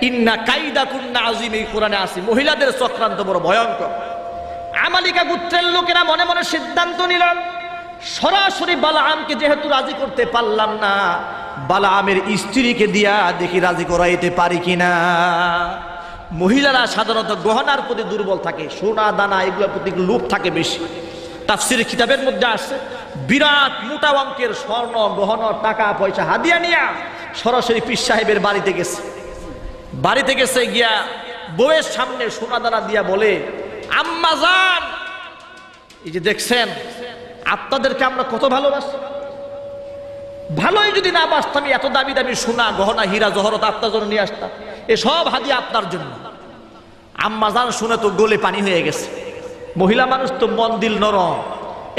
ইন্না কাইদাকুন্না আযীম, এই কোরআনে আছে মহিলাদের চক্রান্ত বড় ভয়ঙ্কর। আমালিকা গোত্রের লোকেরা মনে মনে সিদ্ধান্ত নিল, সরাসরি বালাআমকে যেহেতু রাজি করতে পারলাম না, বালাআমের স্ত্রীকে দিয়া দেখি রাজি করাইতে পারি কিনা। মহিলারা সাধারণত গহনার প্রতি দুর্বল থাকে, সোনা দানা এগুলোর প্রতি লোভ থাকে বেশি। তাফসীর কিতাবের মধ্যে আসছে বিরাট মোটা অঙ্কের স্বর্ণ গহনা টাকা পয়সা হাদিয়া নিয়া সরাসরি পীর সাহেবের বাড়িতে গেছে গিয়া বউয়ের সামনে সোনা দানা দিয়া বলে, আম্মা জান, এই যে দেখছেন আপনাদেরকে আমরা কত ভালোবাসি, ভালোই যদি না বাসতাম এত দামি দামি সোনা গহনা হীরা জহরত আপনার জন্য নিয়ে আসতাম, এসব হাদিয়া আপনার জন্য। আম্মা জান শুনে তো গলে পানি হয়ে গেছে, মহিলা মানুষ তো মন দিল নরম,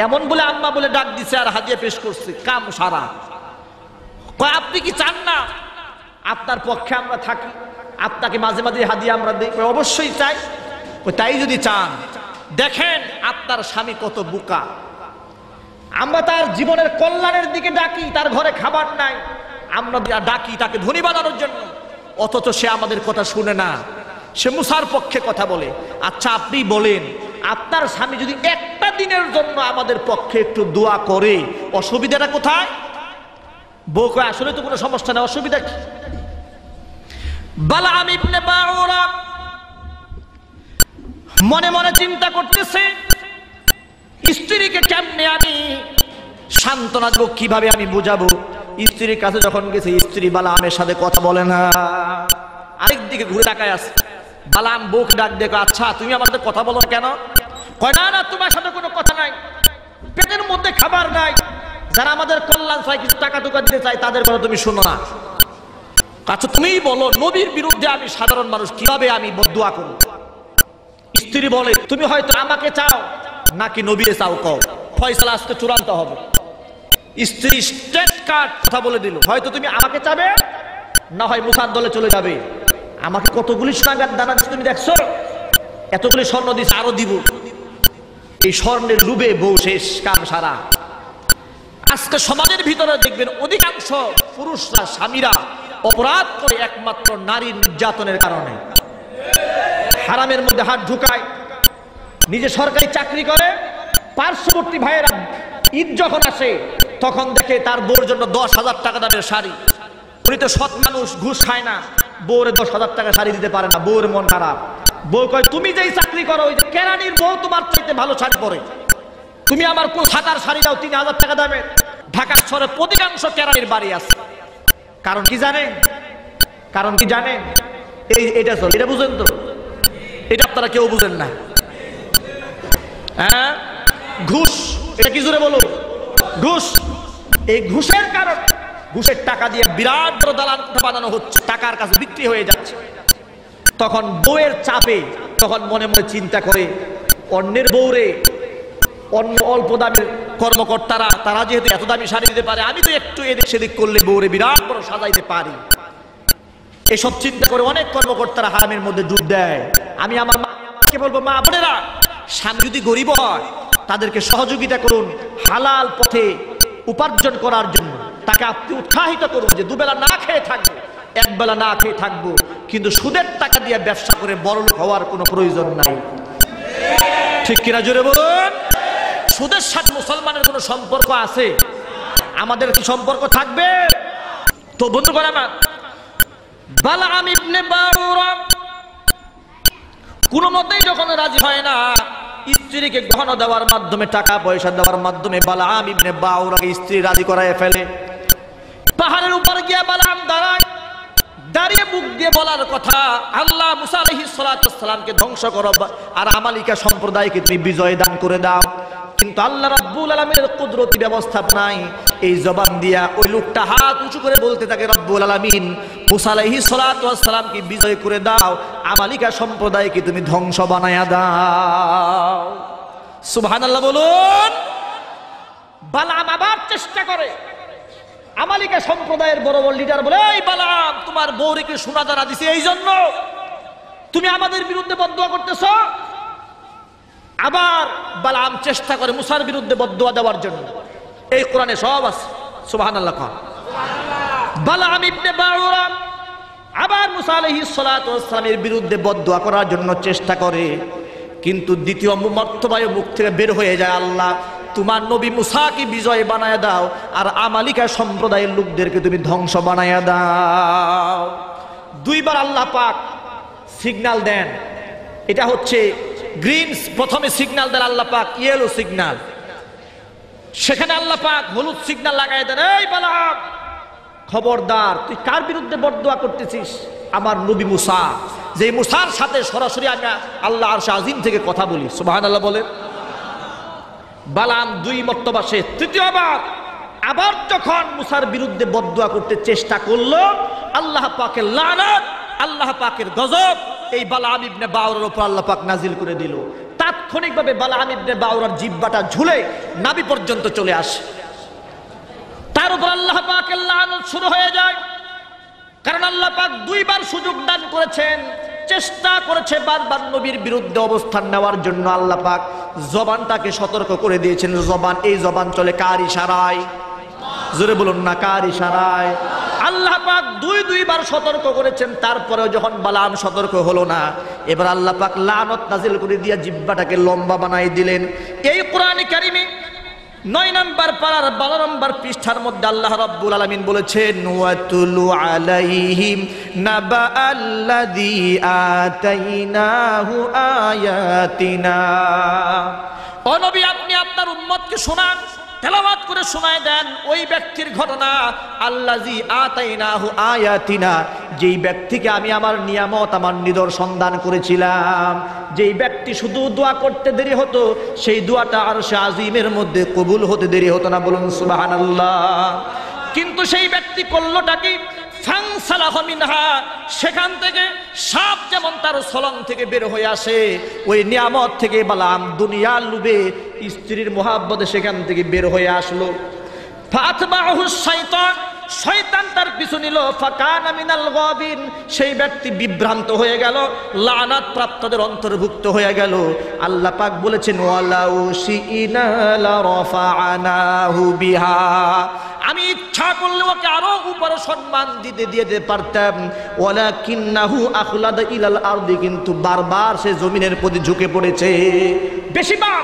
এমন বলে আম্মা বলে ডাক দিছে আর হাদিয়া পেশ করছে কাম সারা। কয় আপনি কি চান না আপনার পক্ষে আমরা থাকি, আপনাকে মাঝে মাঝে হাদিয়া আমরা দিই? অবশ্যই চাই। তাই যদি চান দেখেন আপনার স্বামী কত বোকা, আমরা তার জীবনের কল্যাণের দিকে ডাকি, তার ঘরে খাবার নাই, আমরা ডাকি তাকে ধনী বানানোর জন্য, অথচ সে আমাদের কথা শুনে না, সে মুসার পক্ষে কথা বলে। আচ্ছা আপনি বলেন, আপনার স্বামী যদি একটা দিনের জন্য আমাদের পক্ষে একটু দোয়া করে, অসুবিধাটা কোথায়? বউ কয় আসলে তো কোনো সমস্যা নেই, অসুবিধা কি? বালাআম ইবনে বাউরা মনে মনে চিন্তা করতেছে, স্ত্রীকে কেমনে আমি সান্ত্বনা দেব, কিভাবে আমি বুঝাবো? স্ত্রীর কাছে যখন গেছে, স্ত্রী বালাআমের সাথে কথা বলে না, আরেকদিকে ঘুরে তাকায় আছে। বালাআম বউকে ডাক দেখো, আচ্ছা তুমি আমার সাথে কথা বলো কেন? কয় না না, তোমার সাথে কোনো কথা নাই, পেটের মধ্যে খাবার নাই, যারা আমাদের কল্যাণ চায়, কিছু টাকা টুকা দিতে চায়, তাদের কথা তুমি শোনো না। আচ্ছা তুমিই বলো, নবীর বিরুদ্ধে আমি সাধারণ মানুষ কিভাবে আমি বদদুয়া করব? স্ত্রী বলে, তুমি হয়তো আমাকে চাও নাকি নবীরে চাও, কও, ফয়সালা আজকে চূড়ান্ত হবে। স্ত্রী স্ট্রেট কাট কথা বলে দিল, হয়তো তুমি আমাকে চাবে, না হয় মুসার দলে চলে যাবে। আমাকে কতগুলি সোনাগার দানা দিচ্ছে তুমি দেখছো, এতগুলি স্বর্ণ দিচ্ছে, আরো দিব। এই স্বর্ণের লোভে বউ শেষ, কাম সারা। আজকে সমাজের ভিতরে দেখবেন অধিকাংশ পুরুষরা, স্বামীরা অপরাধ করে একমাত্র নারীর নির্যাতনের কারণে। হারামের মধ্যে হাত ঢুকায়, নিজে সরকারি চাকরি করে, পার্শ্ববর্তী ভাইয়েরা ঈদ যখন আসে তখন দেখে তার বউর জন্য 10,000 টাকা দামের শাড়ি। উনি তো সৎ মানুষ, ঘুষ খায় না, বউরে 10,000 টাকা শাড়ি দিতে পারে না, বউর মন খারাপ। বউ কয়, তুমি যেই চাকরি করো, ওই যে কেরানির বউ তোমার চাইতে ভালো শাড়ি পরে, তুমি আমার কোন ছাতার শাড়ি দাও 3,000 টাকা দামের। ঢাকা শহরে অধিকাংশ কেরানির বাড়ি আছে। কারণ কি জানেন? কারণ কি জানেন? এটা চল, এটা বুঝেন তো? এটা আপনারা কেউ বুঝেন না। হ্যাঁ, ঘুষ। এটা কি জোরে বলো? ঘুষ। এই ঘুষের কারণ, ঘুষের টাকা দিয়ে বিরাট বড় দালান কোঠা বানানো হচ্ছে, টাকার কাছে বিক্রি হয়ে যাচ্ছে। তখন বউয়ের চাপে, তখন মনে মনে চিন্তা করে, অন্যের বউরে, অন্য অল্প দামের কর্মকর্তারা, তারা যেহেতু এত দামি শাড়ি দিতে পারে, আমি তো একটু এদিক সেদিক করলে বউরে বিরাট বড় সাজাইতে পারি। এসব চিন্তা করে অনেক কর্মকর্তারা হারামের মধ্যে ডুব দেয়। আমি আমার মাকে বলবো, মা বোনেরা, স্বামী যদি গরিব হয় তাদেরকে সহযোগিতা করুন, হালাল পথে উপার্জন করার জন্য তাকে আপনি উৎসাহিত করুন যে দুবেলা না খেয়ে থাকবো, একবেলা না খেয়ে থাকবো, কিন্তু সুদের টাকা দিয়ে ব্যবসা করে বড়লোক হওয়ার কোনো প্রয়োজন নাই। ঠিক কিনা জোরে বলুন? সুদের সাথে মুসলমানের কোনো সম্পর্ক আছে? আমাদের কি সম্পর্ক থাকবে? তো বন্ধুগণ আমার, বালাআম ইবনে বাউরা কোনো মতেই যখন রাজি হয় না, স্ত্রীকে গহনা দেওয়ার মাধ্যমে, টাকা পয়সা দেওয়ার মাধ্যমে বালাআম ইবনে বাউরাকে স্ত্রী রাজি করায় ফেলে। পাহাড়ের উপর গিয়ে বালাআম দাঁড়ায়, দাঁড়িয়ে মুখ দিয়ে বলার কথা, আল্লাহ মুসা আলাইহিস সালাতু ওয়াস সালামকে ধ্বংস করো আর আমালিকা সম্প্রদায়কে তুমি বিজয় দান করে দাও। কিন্তু আল্লাহ রাব্বুল আলামিনের কুদরতি ব্যবস্থাপনায় এই জবান দিয়া ওই লোকটা হাত উঁচু করে বলতে থাকে, রব্বুল আলামিন মুসা আলাইহিস সালাতু ওয়াস সালামকে বিজয় করে দাও, আমালিকা সম্প্রদায়কে তুমি ধ্বংস বানায়া দাও। সুবহানাল্লাহ বলুন। বালাআম আবার চেষ্টা করে, আমালিকা সম্প্রদায়ের বড় বড় লিডার বলে, এই বালাআম, তোমার বউরিকে সোনা দানা দিছে, এই জন্য তুমি আমাদের বিরুদ্ধে বদদুয়া করতেছ। আবার বালাআম চেষ্টা করে মুসার বিরুদ্ধে বদদুয়া দেওয়ার জন্য। এই কোরআনে সব আছে। সুবহানাল্লাহ। বালাআম ইবনে বাউরা আবার মুসা আলাইহিস সালাতু ওয়াস সালামের বিরুদ্ধে বদদুয়া করার জন্য চেষ্টা করে, কিন্তু দ্বিতীয় মর্তবায় মুখ থেকে বের হয়ে যায়, আল্লাহ তোমার নবী মুসাকে বিজয় বানায় দাও, আর আমালিকা সম্প্রদায়ের লোকদেরকে তুমি ধ্বংস বানায় দাও। দুইবার আল্লাহ পাক সিগন্যাল দেন। এটা হচ্ছে গ্রিন, প্রথমে সিগন্যাল দেন আল্লাহ পাক ইয়েলো সিগন্যাল, সেখানে আল্লাহ পাক হলুদ সিগন্যাল লাগাই দেন, এই বালাম খবরদার, তুই কার বিরুদ্ধে বদদুয়া করতেছিস? আমার নবী মুসা, যে মুসার সাথে সরাসরি আমি আল্লাহ আরশ আজিম থেকে কথা বলি। সুবহানাল্লাহ বলেন। বালাম দুই মর্তবা সে, তৃতীয়বার আবার যখন মুসার বিরুদ্ধে বদদুয়া করতে চেষ্টা করলো, আল্লাহ পাকের লানত, আল্লাহ পাকের গজব এই বালাম ইবনে বাউরার উপর আল্লাহ পাক নাজিল করে দিল। তাৎক্ষণিকভাবে বালাম ইবনে বাউরার জিহ্বাটা ঝুলে নাভি পর্যন্ত চলে আসে। তার উপর আল্লাহ পাকের লানত শুরু হয়ে যায়। কারণ আল্লাহ পাক দুইবার সুযোগ দান করেছেন, চেষ্টা করেছে বারবার নবীর বিরুদ্ধে অবস্থান নেওয়ার জন্য। আল্লাহ পাক জবানটাকে সতর্ক করে দিয়েছেন, জবান, এই জবান চলে কার ইশারায়? জোরে বলুন না, কার ইশারায়? আল্লাহ পাক দুইবার সতর্ক করেছেন, তারপরেও যখন বালাম সতর্ক হলো না, এবার আল্লাহ পাক লানত নাজিল করে দিয়া জিহ্বাটাকে লম্বা বানাই দিলেন। এই কোরআনে কারিমে 9 নম্বর পারার 12 নম্বর পৃষ্ঠার মধ্যে আল্লাহ রাব্বুল আলামিন বলেছেন, ওয়াতুলু আলাইহিম নাবাআল্লাযী আতাইনাহু আয়াতিনা। ও নবী, আপনি আপনার উম্মতকে শোনান, তেলাওয়াত করে শোনায় দেন ওই ব্যক্তির ঘটনা, আল্লাযী আতাইনাহু আয়াতিনা, যেই ব্যক্তিকে আমি আমার নিয়ামত, আমার নিদর্শন দান করেছিলাম। যেই ব্যক্তি শুধু দোয়া করতে দেরি হতো, সেই দোয়াটা আরশে আজিমের মধ্যে কবুল হতে দেরি হতো না। বলুন সুবহানাল্লাহ। কিন্তু সেই ব্যক্তি করলোটা কি? ফানসালাহ মিনহা, সেখান থেকে সাপ যেমন তার সলং থেকে বের হয়ে আসে, ওই নিয়ামত থেকে বালাম দুনিয়ার লোভে স্ত্রীর মোহাব্বতে সেখান থেকে বের হয়ে আসলো। ফাতবাহু শাইতান, শয়তান তার পিছু নিল। ফাকানা মিনাল গাবিন, সেই ব্যক্তি বিভ্রান্ত হয়ে গেল, লানাত প্রাপ্তদের অন্তর্ভুক্ত হয়ে গেল। আল্লাহ পাক বলেছেন, ওয়ালাউ শিইনা লারাফা'নাহু বিহা, আমি ইচ্ছা করলে ওকে আরো উপরে সম্মান দিতে পারতাম। ওয়ালাকিন্নাহু আখলাদা ইলাল আরদি, কিন্তু বারবার সে জমিনের প্রতি ঝুঁকে পড়েছে। বেশিরভাগ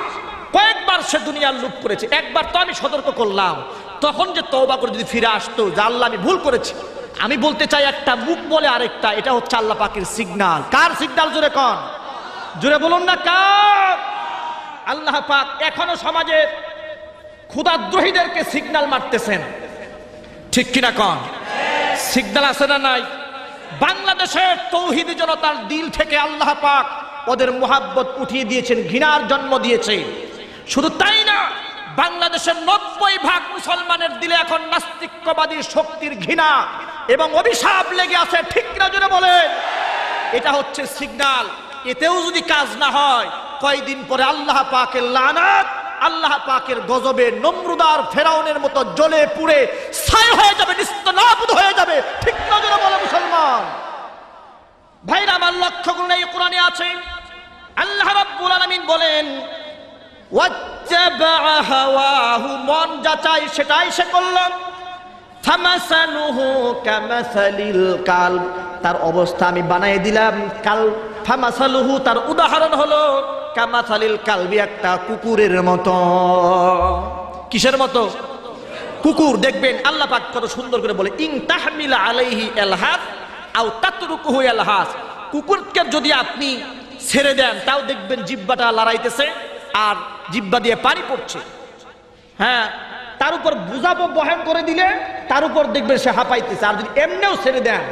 কয়েকবার সে দুনিয়ার লোভ করেছে। একবার তো আমি সতর্ক করলাম, তখন যে তওবা করে যদি ফিরে আসতো যে আল্লাহ আমি ভুল করেছি। আমি বলতে চাই, একটা মুখ বলে আরেকটা, এটা হচ্ছে আল্লাহ পাকের সিগন্যাল। কার সিগন্যাল? জোরে কোন, জোরে বলুন না কার? আল্লাহ পাক এখনো সমাজে ক্ষুধাদ্রোহীদেরকে সিগন্যাল মারতেছেন, ঠিক কিনা কোন? সিগন্যাল আছে না নাই? বাংলাদেশের তৌহিদি জনতার দিল থেকে আল্লাহ পাক ওদের মুহাব্বত উঠিয়ে দিয়েছেন, ঘৃণার জন্ম দিয়েছে। শুধু তাই না, বাংলাদেশের 90% মুসলমানের দিলে এখন নাস্তিক্যবাদী শক্তির ঘৃণা এবং অভিশাপ লেগে আছে, ঠিক কিনা জোরে বলেন? এটা হচ্ছে সিগন্যাল। এতেও যদি কাজ না হয়, কয়দিন পরে আল্লাহ পাকের লানত, আল্লাহ পাকের গজবে নমরুদার ফেরাউনের মতো জ্বলে পুড়ে ছাই হয়ে যাবে, নিস্তেনাবুদ হয়ে যাবে, ঠিক না জোরে বলে মুসলমান ভাইরা আমার? লক্ষ্য করুন, এই কোরআনে আছে আল্লাহ রাব্বুল আলামিন বলেন, ওয়াত্তাবা হাওয়াহু, মন যা চাই সেটাই সে করল। ফামাসালুহু কামাসালিল কালব, তার অবস্থা আমি বানাই দিলাম কাল। ফামাসালুহু, তার উদাহরণ হলো কামাসালিল কালবি, একটা কুকুরের মতো। কিসের মতো? কুকুর। দেখবেন আল্লাহ পাক কত সুন্দর করে বলে, ইন তাহমিল আলাইহি আলহাস আও তাতরুকুহু আলহাস, কুকুরকে যদি আপনি ছেড়ে দেন তাও দেখবেন জিহ্বাটা লড়াইতেছে আর জিহ্বা দিয়ে পানি পড়ছে। হ্যাঁ, তার উপর বুঝাবো বহন করে দিলে তার উপর দেখবেন সে হাঁপাইতেছে। আর যদি এমনিও ছেড়ে দেন,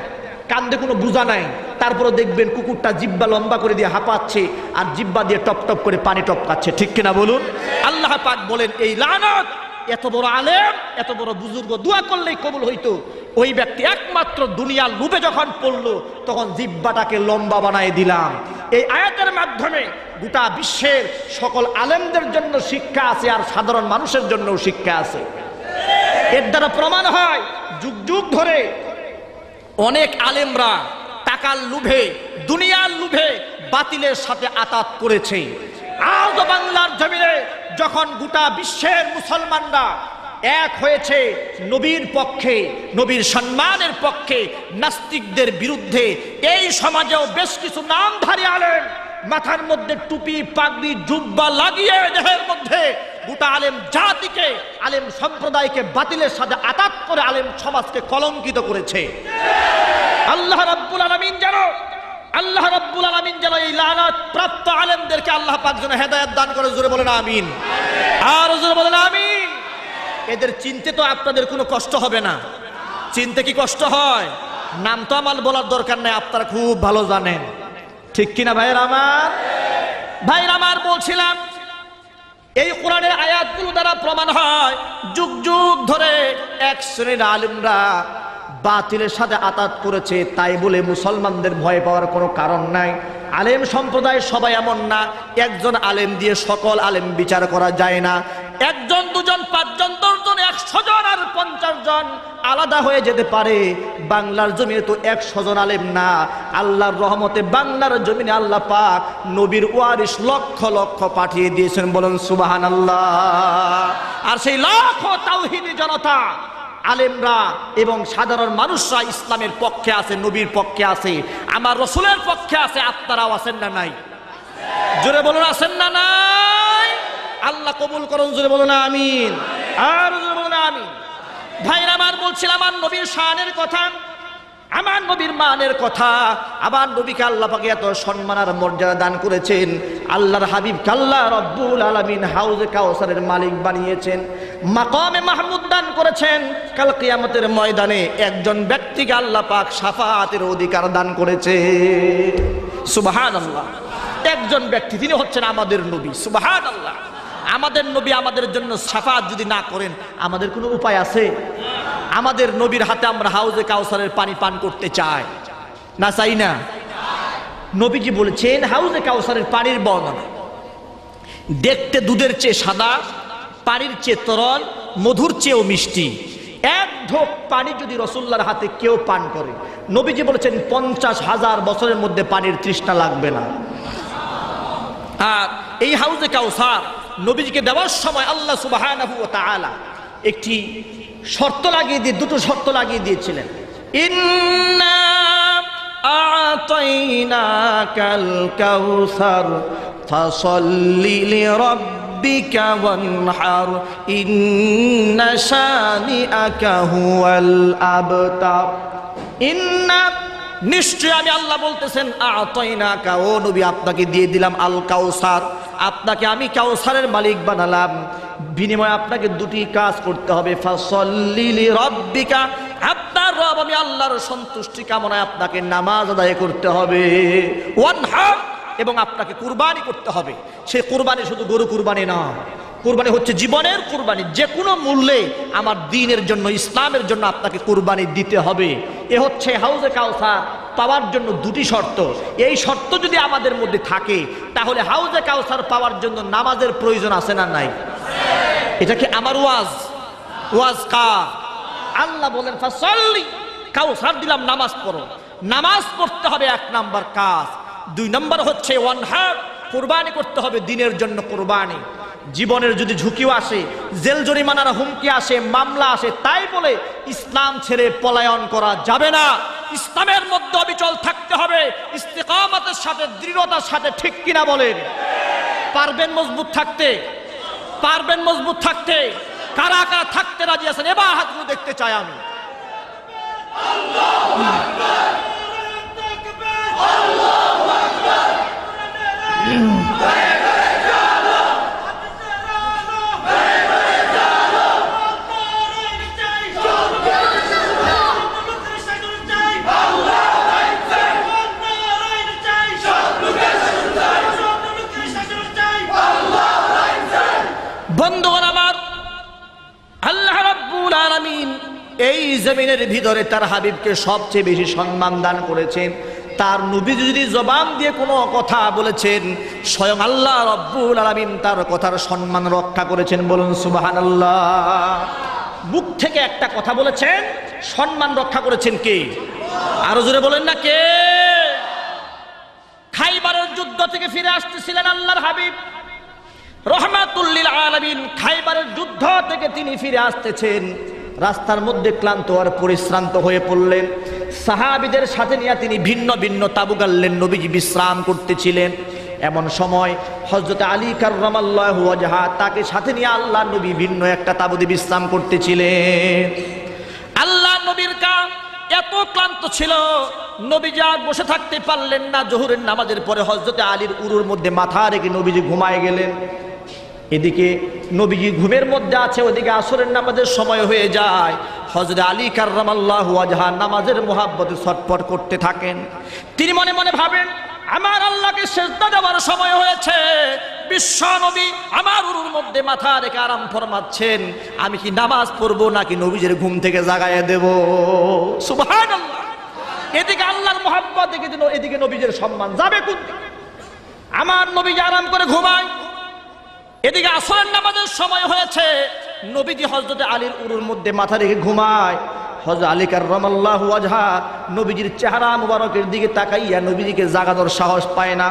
কান্দে কোনো বুঝা নাই, তারপরে দেখবেন কুকুরটা জিহ্বা লম্বা করে দিয়ে হাঁপাচ্ছে আর জিহ্বা দিয়ে টপ টপ করে পানি টপকাচ্ছে, ঠিক কিনা বলুন? আল্লাহ পাক বলেন, এই লানত, এত বড় আলেম, এত বড় বুজুর্গ দোয়া করলেই কবুল হইতো, ওই ব্যক্তি একমাত্র দুনিয়ার লোভে যখন পড়লো তখন জিহ্বাটাকে লম্বা বানায় দিলাম। এই আয়াতের মাধ্যমে গোটা বিশ্বের সকল আলেমদের জন্য শিক্ষা আছে, আর সাধারণ মানুষের জন্যও শিক্ষা আছে। এর দ্বারা প্রমাণ হয়, যুগ যুগ ধরে অনেক আলেমরা টাকার লোভে, দুনিয়ার লোভে বাতিলের সাথে আতাত করেছে। আজ বাংলার জমিনে যখন গোটা বিশ্বের মুসলমানরা এক হয়েছে নবীর পক্ষে, নবীর সম্মানের পক্ষে, নাস্তিকদের বিরুদ্ধে। এই সমাজেও বেশ কিছু নামধারী আলেম মাথার মধ্যে টুপি পাগড়ি জুব্বা লাগিয়ে দেহের মধ্যে গোটা আলেম জাতিকে, আলেম সম্প্রদায়কে বাতিলের সাথে আতাত করে আলেম সমাজকে কলঙ্কিত করেছে। আল্লাহ রাব্বুল আলামিন যেন এই লানাত প্রাপ্ত আলেমদেরকে আল্লাহ পাক যেন হেদায়েত দান করে। জোরে বলেন আমিন, আর জোরে বলেন আমিন। এদের চিনতে তো আপনাদের কোনো কষ্ট হবে না। চিনতে কি কষ্ট হয়? নাম তো আমার বলার দরকার নাই, আপনারা খুব ভালো জানেন, ঠিক কিনা ভাইয়ের আমার? বলছিলাম এই কোরআনের আয়াতগুলো দ্বারা প্রমাণ হয় যুগ যুগ ধরে এক শ্রেণীর আলেমরা বাতিলের সাথে আতাত করেছে। তাই বলে মুসলমানদের ভয় পাওয়ার কোনো কারণ নাই। আলেম সম্প্রদায় সবাই এমন না, একজন আলেম দিয়ে সকল আলেম বিচার করা যায় না। একজন, দুজন, 5 জন, 10 জন, 100 জন আর 50 জন আলাদা হয়ে যেতে পারে। বাংলার জমিনে তো 100 জন আলেম না। আল্লাহর রহমতে বাংলার জমিনে আল্লাহ পাক নবীর ওয়ারিস লক্ষ লক্ষ পাঠিয়ে দিয়েছেন, বলেন সুবহানাল্লাহ। আর সেই লক্ষ তাওহীদি জনতা, আলেমরা এবং সাধারণ মানুষরা ইসলামের পক্ষে আছে, নবীর পক্ষে আছে, আমার রসুলের পক্ষে আছে। আপনারাও আছেন না নাই? জোরে বলুন আছেন না নাই? আল্লাহ কবুল করুন, জোরে বলুন আমিন, আর জোরে বলুন আমিন। ভাইরা আমার, বলছিলাম আমার নবীর শানের কথা, আমার নবীর মানের কথা। আমার নবীকে আল্লাহ পাক এত সম্মান আর মর্যাদা দান করেছেন। আল্লাহর হাবিবকে আল্লাহ রব্বুল আলামিন হাউজে কাউসারের মালিক বানিয়েছেন, মাকামে মাহমুদ দান করেছেন। কাল কিয়ামতের ময়দানে একজন ব্যক্তিকে আল্লাহ পাক শাফাআতের অধিকার দান করেছে। সুবহানাল্লাহ। একজন ব্যক্তি, তিনি হচ্ছেন আমাদের নবী। সুবহানাল্লাহ। আমাদের নবী আমাদের জন্য শাফাআত যদি না করেন আমাদের কোনো উপায় আছে? আমাদের নবীর হাতে আমরা হাউজে কাউসারের পানি পান করতে চাই না, চাই না? নবীজি বলেছেন হাউজে কাউসারের পানির বর্ণনা, দেখতে দুধের চেয়ে সাদা, পানির চেয়ে তরল, মধুর চেয়েও মিষ্টি। এক ঢোক পানি যদি রাসূলুল্লাহর হাতে কেউ পান করে, নবীজি বলেছেন 50,000 বছরের মধ্যে পানির তৃষ্ণা লাগবে না। আর এই হাউজে কাউসার নবীজিকে দেওয়ার সময় আল্লাহ সুবহানাহু ওয়া তাআলা একটি শর্ত লাগিয়ে দিয়ে, দুটো শর্ত লাগিয়ে দিয়েছিলেন। ইন্না আ'তাইনাকাল কাউসার ফাসাল্লি লিরাব্বিকা ওয়ানহার ইন্না শানিআকা হুয়াল আবতার। ইন্না, নিশ্চয় আমি আল্লাহ বলতেছেন, আ'তাইনাকা, ও নবী আপনাকে দিয়ে দিলাম আল কাউসার, আপনাকে আমি কাউসারের মালিক বানালাম। বিনিময়ে আপনাকে দুটি কাজ করতে হবে। ফাসাল্লি লিরাব্বিকা, আপনার রব আমি আল্লাহর সন্তুষ্টি কামনায় আপনাকে নামাজ আদায় করতে হবে। ওয়ানহার, এবং আপনাকে কুরবানি করতে হবে। সেই কুরবানি শুধু গরু কুরবানি না, কুরবানি হচ্ছে জীবনের কুরবানি। যে কোনো মূল্যে আমার দ্বীনের জন্য, ইসলামের জন্য আপনাকে কুরবানি দিতে হবে। এ হচ্ছে হাউজে কাউসার পাওয়ার জন্য দুটি শর্ত। এই শর্ত যদি আমাদের মধ্যে থাকে তাহলে হাউজে কাউসার পাওয়ার জন্য নামাজের প্রয়োজন আছে না নাই? এটা কি আমার ওয়াজ কার? আল্লাহ বলেন ফাসাল্লি, কাউসার দিলাম, নামাজ পড়ো। নামাজ পড়তে হবে 1 নাম্বার কাজ। 2 নাম্বার হচ্ছে ওয়ানহার, কুরবানি করতে হবে দ্বীনের জন্য কুরবানি। জীবনের যদি ঝুঁকিও আসে, জেল জরিমানার হুমকি আসে, মামলা আসে, তাই বলে ইসলাম ছেড়ে পলায়ন করা যাবে না। ইসলামের মধ্যে অবিচল থাকতে হবে, ইস্তিকামতের সাথে, দৃঢ়তার সাথে, ঠিক কিনা বলেন? পারবেন মজবুত থাকতে? পারবেন মজবুত থাকতে? কারা কারা থাকতে রাজি আছেন? এবার হাতগুলো দেখতে চাই আমি। আল্লাহু আকবার, আল্লাহু আকবার। বন্ধুগণ আমার, আল্লাহ রাব্বুল আলামিন এই জমিনের ভিতরে তার হাবিবকে সবচেয়ে বেশি সম্মান দান করেছেন। তার নবী যদি জবান দিয়ে কোনো কথা বলেছেন, স্বয়ং আল্লাহ রাব্বুল আলামিন তার কথার সম্মান রক্ষা করেছেন, বলুন সুবহানাল্লাহ। মুখ থেকে একটা কথা বলেছেন, সম্মান রক্ষা করেছেন কে? আরো জোরে বলেন না কে? খাইবারের যুদ্ধ থেকে ফিরে আসতেছিলেন আল্লাহর হাবিব, রহমাতুল লিল আলামিন খাইবারের যুদ্ধ থেকে তিনি ফিরে আসতেছেন, রাস্তার মধ্যে ক্লান্ত আর পরিশ্রান্ত হয়ে পড়লেন। সাহাবীদের সাথে নিয়ে তিনি ভিন্ন ভিন্ন তাঁবু গাড়লেন, নবীজি বিশ্রাম করতেছিলেন। এমন সময় হযরত আলী কাররামাল্লাহু ওয়াজহা তাকে সাথে নিয়ে আল্লাহ নবী ভিন্ন একটা তাঁবুতে বিশ্রাম করতেছিলেন। আল্লাহ নবীর কাম এত ক্লান্ত ছিল, নবীজি আর বসে থাকতে পারলেন না। জোহরের নামাজের পরে হযরত আলীর উরুর মধ্যে মাথা রেখে নবীজি ঘুমায় গেলেন। এদিকে নবীজি ঘুমের মধ্যে আছে, ওদিকে আসরের নামাজের সময় হয়ে যায়। হযরত আলী কাররামাল্লাহু ওয়াজহা নামাজের মুহাব্বতে ছটফট করতে থাকেন। তিনি মনে মনে ভাবেন, আমার আল্লাহকে সিজদা দেওয়ার সময় হয়েছে, বিশ্ব নবী আমার উরুর মধ্যে মাথা রেখে আরাম ফরমাচ্ছেন, আমি কি নামাজ পড়বো নাকি নবীজির ঘুম থেকে জাগাইয়া দেব? সুবহানাল্লাহ। এদিকে আল্লাহর মুহাব্বত, এদিকে নবীজির সম্মান যাবে কোন দিকে? আমার নবীজি আরাম করে ঘুমায়, এদিকে আসরের নামাজের সময় হয়েছে, নবীজি হযরত আলীর উরুর মধ্যে মাথা রেখে ঘুমায়। হযরত আলী কাররামাল্লাহু ওয়াজহা নবীজির চেহারা মুবারকের দিকে তাকাইয়া নবীজিকে জাগানোর সাহস পায় না।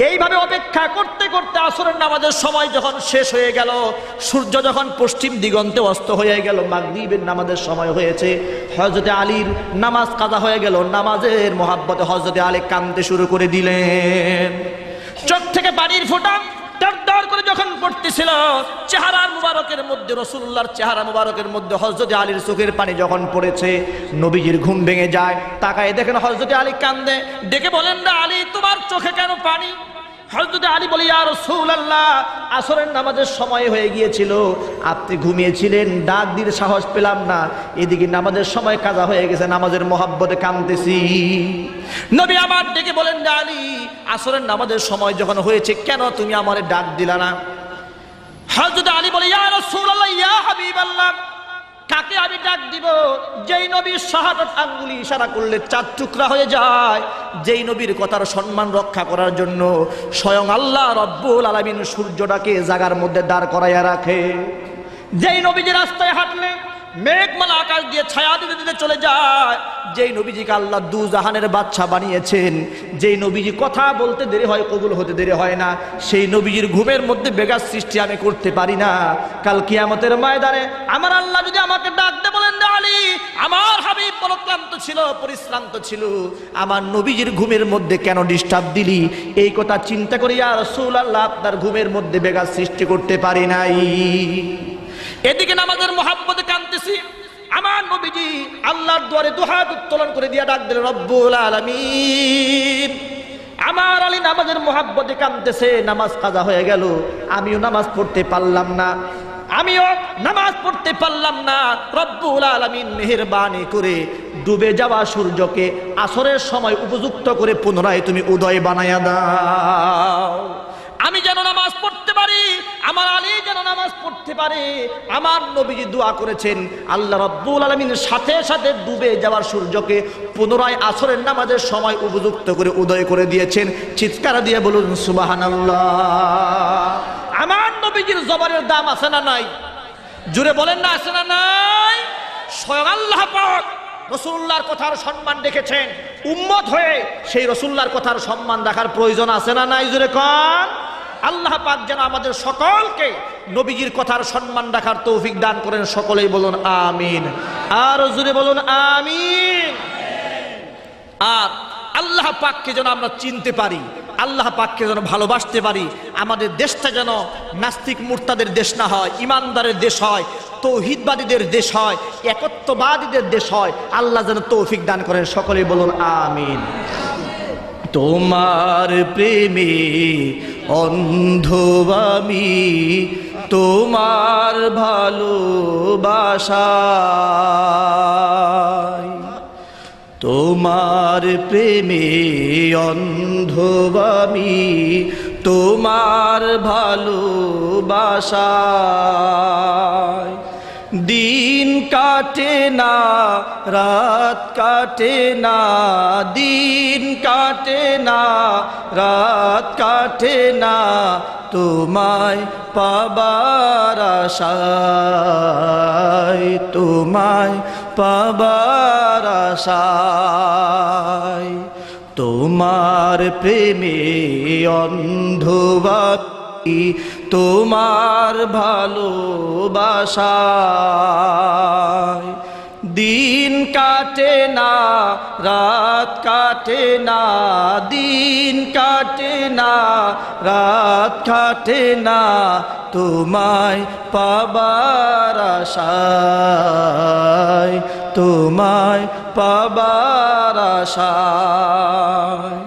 এইভাবে অপেক্ষা করতে করতে আসরের নামাজের সময় যখন শেষ হয়ে গেল, সূর্য যখন পশ্চিম দিগন্তে অস্ত হয়ে গেল, মাগরিবের নামাজের সময় হয়েছে, হযরত আলীর নামাজ কাজা হয়ে গেল। নামাজের মুহাব্বতে হযরত আলী কাঁদতে শুরু করে দিলেন। চোখ থেকে পানির ফোঁটা দরদর করে যখন পড়তেছিল, চেহারা মুবারকের মধ্যে, রাসূলুল্লাহর চেহারা মুবারকের মধ্যে হযরত আলীর চোখের পানি যখন পড়েছে, নবীজির ঘুম ভেঙে যায়। তাকায় দেখেন হযরত আলী কান্দে। ডেকে বলেন, না আলী, তোমার চোখে কেন পানি? হযরত আলী বলে, ইয়া রাসূলুল্লাহ, আসরের নামাজের সময় হয়ে গিয়েছিল, আপনি ঘুমিয়েছিলেন, ডাক দিতে সাহস পেলাম না, এদিকে নামাজের সময় কাজা হয়ে গেছে, নামাজের মহব্বতে কাঁদতেছি। নবী আমার ডেকে বলেন, না আলী, আসরের নামাজের সময় যখন হয়েছে, কেন তুমি আমারে ডাক দিলা না? হযরত আলী বলে, ইয়া রাসূলুল্লাহ, ইয়া হাবিবাল্লাহ, কাকে আমি ডাক দিব? যেই নবীর শাহাদাত আঙ্গুলি ইশারা করলে 4 টুকরা হয়ে যায়, যেই নবীর কথার সম্মান রক্ষা করার জন্য স্বয়ং আল্লাহ রব্বুল আলামিন সূর্যটাকে জাগার মধ্যে দাঁড় করাইয়া রাখে, যেই নবীজি রাস্তায় হাঁটলে মেঘমালা আকাশ দিয়ে ছায়া দিতে দিতে চলে যায়, যেই নবীজিকে আল্লাহ দু জাহানের বাদশা বানিয়েছেন, যেই নবীজি কথা বলতে দেরি হয়, কবুল হতে দেরি হয় না, সেই নবীজির ঘুমের মধ্যে বেগার সৃষ্টি আমি করতে পারি না। কাল কিয়ামতের ময়দানে আমার আল্লাহ যদি আমাকে ডাকতে বলেন, আলী, আমার হাবিব বড় ক্লান্ত ছিল, পরিশ্রান্ত ছিল, আমার নবীজির ঘুমের মধ্যে কেন ডিস্টার্ব দিলি? এই কথা চিন্তা করি ইয়া রাসূলুল্লাহ, আপনার ঘুমের মধ্যে বেগার সৃষ্টি করতে পারি নাই। এদিকে নামাজের মুহাব্বতে কাঁদতেছি, আমার নবীজি আল্লাহর দুয়ারে দুহাত উত্তোলন করে দিয়া ডাক দিলেন, রব্বুল আলামিন, আমার আলী নামাজের মুহাব্বতে কাঁদতেছে, নামাজ কাজা হয়ে গেল, আমিও নামাজ পড়তে পারলাম না, রব্বুল আলামিন মেহেরবানি করে ডুবে যাওয়া সূর্যকে আসরের সময় উপযুক্ত করে পুনরায় তুমি উদয় বানায়া দাও, আমি যেন নামাজ পড়তে পারি, আমার আলী যেন নামাজ পড়তে পারে। আমার নবীজি দোয়া করেছেন, আল্লাহ রাব্বুল আলামিনের সাথে সাথে ডুবে যাওয়ার সূর্যকে পুনরায় আসরের নামাজের সময় উপযুক্ত করে উদয় করে দিয়েছেন। চিৎকার দিয়ে বলুন সুবহানাল্লাহ। আমার নবীজির জবানের দাম আছে না নাই? জুড়ে বলেন না, আছে না নাই? স্বয়ং আল্লাহ পাক রাসূলুল্লাহর কথার সম্মান রেখেছেন, উম্মত হয়ে সেই রাসূলুল্লাহর কথার সম্মান রাখার প্রয়োজন আছে না নাই? জুড়ে কোন আল্লাহ পাক যেন আমাদের সকলকে নবীজির কথার সম্মান রাখার তৌফিক দান করেন। সকলেই বলুন আমিন, আর জুড়ে বলুন আমিন। আর আল্লাহ পাককে যেন আমরা চিনতে পারি, আল্লাহ পাককে যেন ভালোবাসতে পারি, আমাদের দেশটা যেন নাস্তিক মুরতাদের দেশ না হয়, ইমানদারের দেশ হয়, তৌহিদবাদীদের দেশ হয়, একত্ববাদীদের দেশ হয়। আল্লাহ যেন তৌফিক দান করেন। সকলেই বলুন আমিন। তোমার প্রেমে অন্ধ আমি, তোমার ভালোবাসায়, তোমার প্রেমে অন্ধ আমি, তোমার ভালোবাসায়, দিন কাটে না রাত কাটে না, দিন কাটে না রাত কাটে না, তোমায় পাবার আশায়, তোমায় পাবার আশায়, তোমার প্রেমে অন্ধ তোমার ভালোবাসায়। দিন কাটে না রাত কাটে না, দিন কাটে না রাত কাটে না, তোমায় পাবার আশায়, তোমায় পাবার আশায়।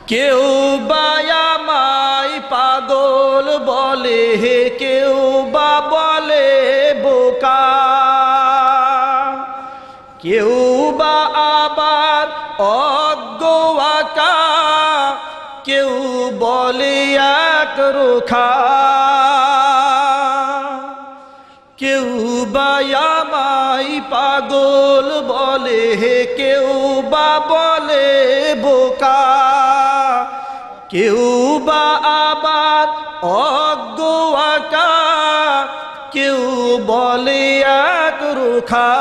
কেউ বা আমায় পাগল বলে, কেউ বা বলে বোকা, কেউ বা আবার অজ্ঞ আকা, কেউ বলে এক রোখা। কেউ বা আমায় পাগল বলে, কেউ বা বলে বোকা, কেউ বা আবার অজ্ঞ আকা, কেউ বলে এক রোখা।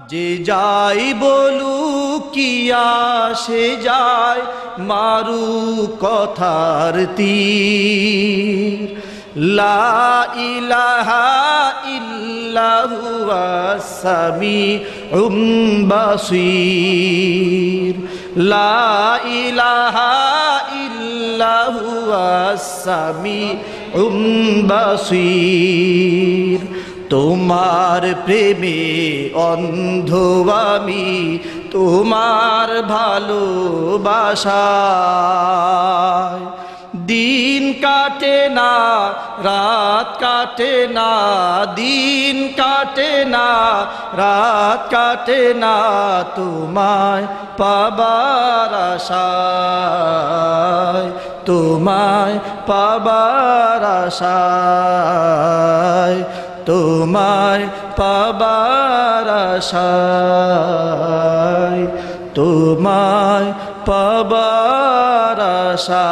যে যাই বলুক কি আসে যায়, মারু কথার তীর। লা ইলাহা ইল্লাহু আস-সামিউম বাসীর, লা ইলাহা ইল্লাহু আস-সামিউম বাসীর। তোমার প্রেমে অন্ধ আমি, তোমার ভালোবাসায়। দিন কাটে না রাত কাটে না, দিন কাটে না রাত কাটে না, তোমায় পাবার আশায়, তোমায় পাবার আশায়, তোমায় পাবার আশায়, তোমায় পাবার আশায়।